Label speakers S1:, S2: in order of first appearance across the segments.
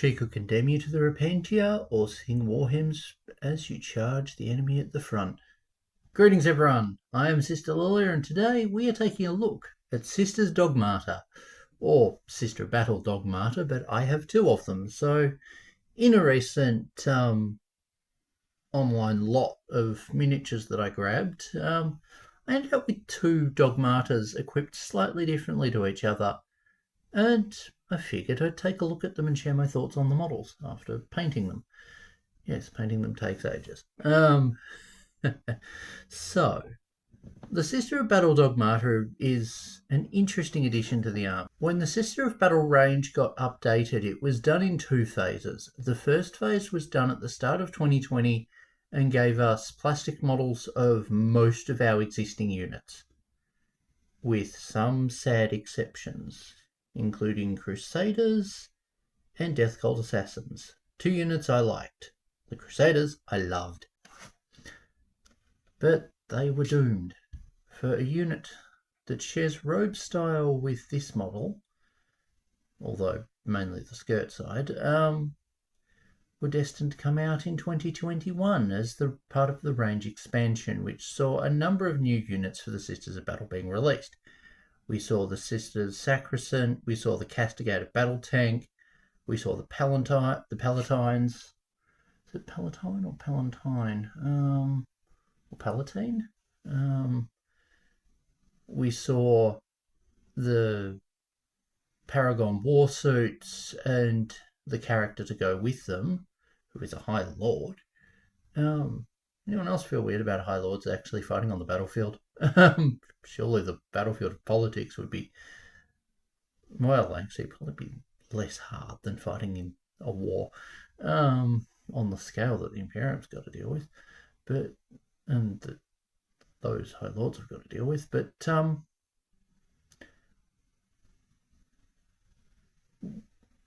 S1: She could condemn you to the repentia or sing war hymns as you charge the enemy at the front. Greetings everyone, I am Sister Lilia and today we are taking a look at Sister Dogmata, or Sister Battle Dogmata, but I have two of them. So in a recent online lot of miniatures that I grabbed, I ended up with two Dogmatas equipped slightly differently to each other, and I figured I'd take a look at them and share my thoughts on the models after painting them. Yes, painting them takes ages. So, the Sister of Battle Dogmata is an interesting addition to the army. When the Sister of Battle range got updated, it was done in two phases. The first phase was done at the start of 2020 and gave us plastic models of most of our existing units, with some sad exceptions, including Crusaders and Death Cult Assassins. Two units I liked. The Crusaders I loved. But they were doomed. For a unit that shares robe style with this model, although mainly the skirt side, were destined to come out in 2021 as the part of the range expansion, which saw a number of new units for the Sisters of Battle being released. We saw the Sisters Sacrosanct, we saw the Castigated Battle Tank, we saw the Palatines. Is it Palatine or Palatine? Or Palatine? We saw the Paragon war suits and the character to go with them, who is a High Lord. Anyone else feel weird about High Lords actually fighting on the battlefield? Surely the battlefield of politics would be, well, actually probably be less hard than fighting in a war on the scale that the Imperium's got to deal with, but and that those High Lords have got to deal with. But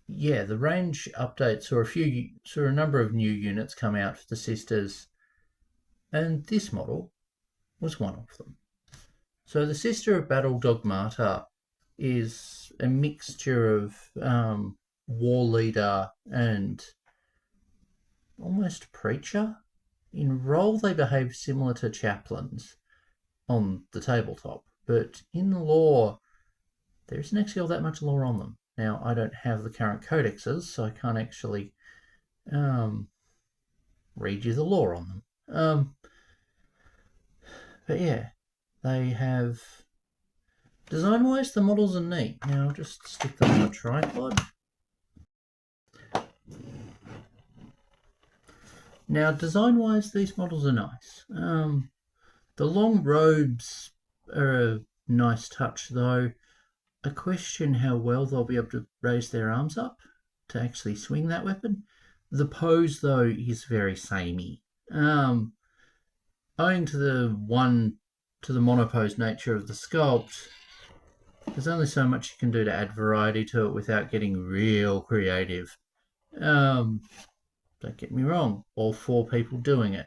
S1: yeah, the range updates saw a number of new units come out for the Sisters, and this model was one of them. So the Sister of Battle Dogmata is a mixture of war leader and almost preacher. In role, they behave similar to chaplains on the tabletop, but in lore, there isn't actually all that much lore on them. Now, I don't have the current codexes, so I can't actually read you the lore on them. But yeah, they have... Design-wise, the models are neat. Now, I'll just stick them on a tripod. Now, design-wise, these models are nice. The long robes are a nice touch, though. I question how well they'll be able to raise their arms up to actually swing that weapon. The pose, though, is very samey. Owing to the monopose nature of the sculpt, there's only so much you can do to add variety to it without getting real creative. Don't get me wrong, all four people doing it.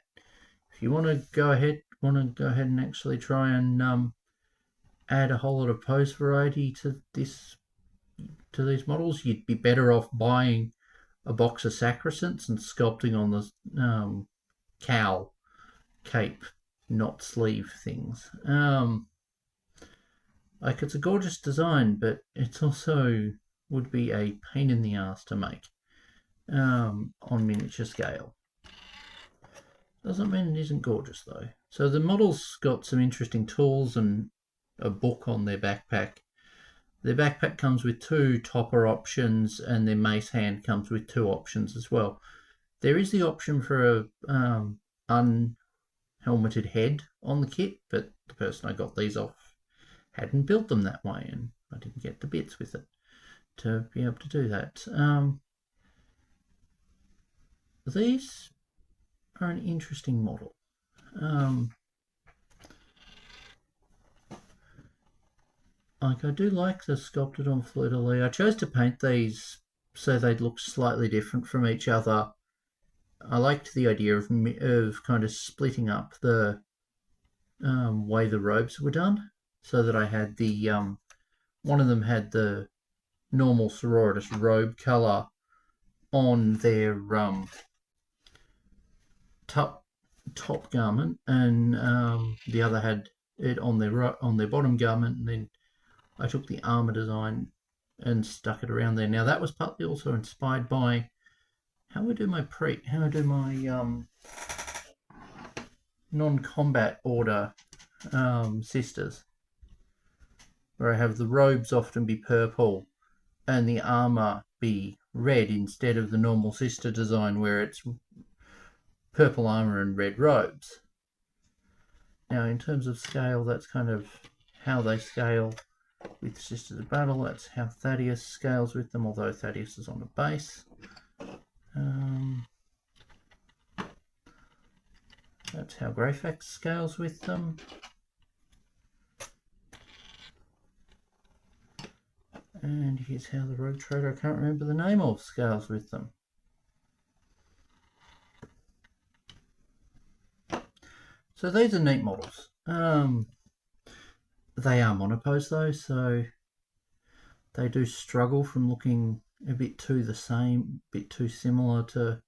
S1: If you want to go ahead and actually try and add a whole lot of pose variety to these models, you'd be better off buying a box of Sacrosancts and sculpting on the cowl, cape, not sleeve things. Like, it's a gorgeous design, but it's also would be a pain in the ass to make on miniature scale. Doesn't mean it isn't gorgeous though. So the model's got some interesting tools and a book on their backpack. Their backpack comes with two topper options, and their mace hand comes with two options as well. There is the option for a unhelmeted head on the kit, but the person I got these off hadn't built them that way, and I didn't get the bits with it to be able to do that. These are an interesting model. Like, I do like the sculpted on fleur-de-lis. I chose to paint these so they'd look slightly different from each other. I liked the idea of kind of splitting up the way the robes were done, so that I had the one of them had the normal sororitas robe colour on their top garment, and the other had it on their bottom garment, and then I took the armor design and stuck it around there. Now that was partly also inspired by how I do my non-combat order sisters, where I have the robes often be purple and the armor be red instead of the normal sister design where it's purple armor and red robes. Now in terms of scale, that's kind of how they scale with Sisters of Battle. That's how Thaddeus scales with them, although Thaddeus is on the base. That's how Greyfax scales with them. And here's how the Rogue Trader, I can't remember the name of, scales with them. So these are neat models. They are monopose though, so they do struggle from looking a bit too the same, a bit too similar to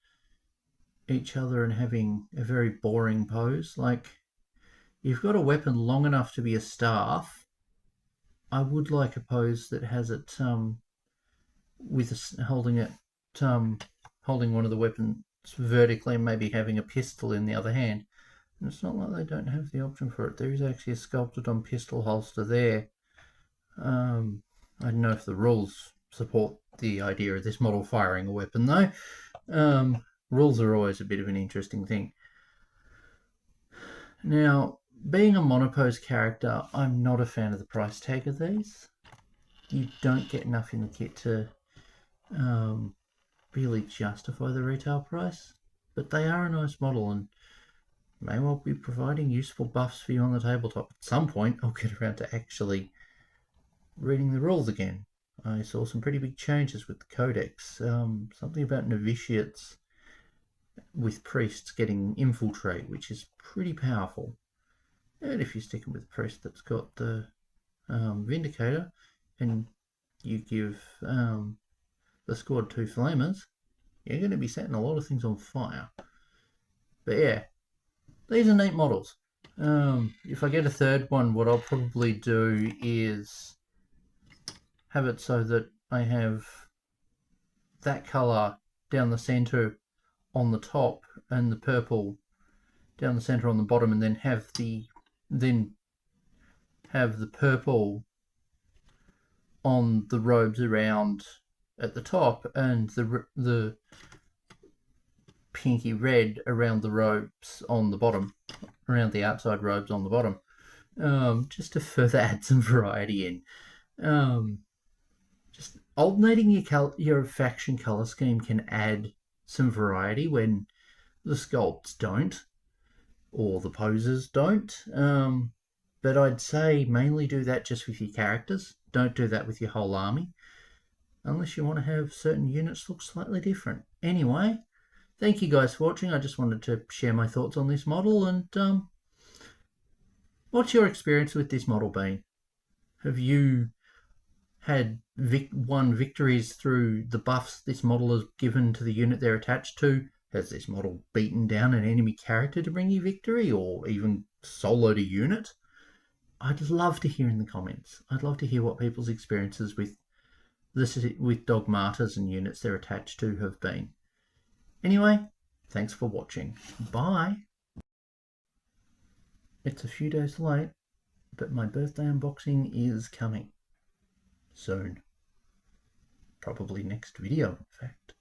S1: each other and having a very boring pose. Like, you've got a weapon long enough to be a staff. I would like a pose that has it with holding one of the weapons vertically and maybe having a pistol in the other hand. And it's not like they don't have the option for it. There is actually a sculpted on pistol holster there. I don't know if the rules support the idea of this model firing a weapon though. Rules are always a bit of an interesting thing. Now, being a monopose character, I'm not a fan of the price tag of these. You don't get enough in the kit to really justify the retail price, but they are a nice model and may well be providing useful buffs for you on the tabletop. At some point, I'll get around to actually reading the rules again. I saw some pretty big changes with the codex. Something about novitiates with priests getting infiltrate, which is pretty powerful. And if you're sticking with a priest that's got the Vindicator and you give the squad 2 flamers, you're going to be setting a lot of things on fire. But yeah, these are neat models. If I get a third one, what I'll probably do is have it so that I have that colour down the centre on the top and the purple down the centre on the bottom, and then have the purple on the robes around at the top and the pinky red around the robes on the bottom, around the outside robes on the bottom, just to further add some variety in. Just alternating your faction colour scheme can add some variety when the sculpts don't, or the poses don't. But I'd say mainly do that just with your characters. Don't do that with your whole army, unless you want to have certain units look slightly different. Anyway, thank you guys for watching. I just wanted to share my thoughts on this model. And what's your experience with this model been? Have you had won victories through the buffs this model has given to the unit they're attached to? Has this model beaten down an enemy character to bring you victory, or even soloed a unit? I'd love to hear in the comments. I'd love to hear what people's experiences with Dogmatas and units they're attached to have been. Anyway, thanks for watching. Bye. It's a few days late, but my birthday unboxing is coming soon. Probably next video, in fact.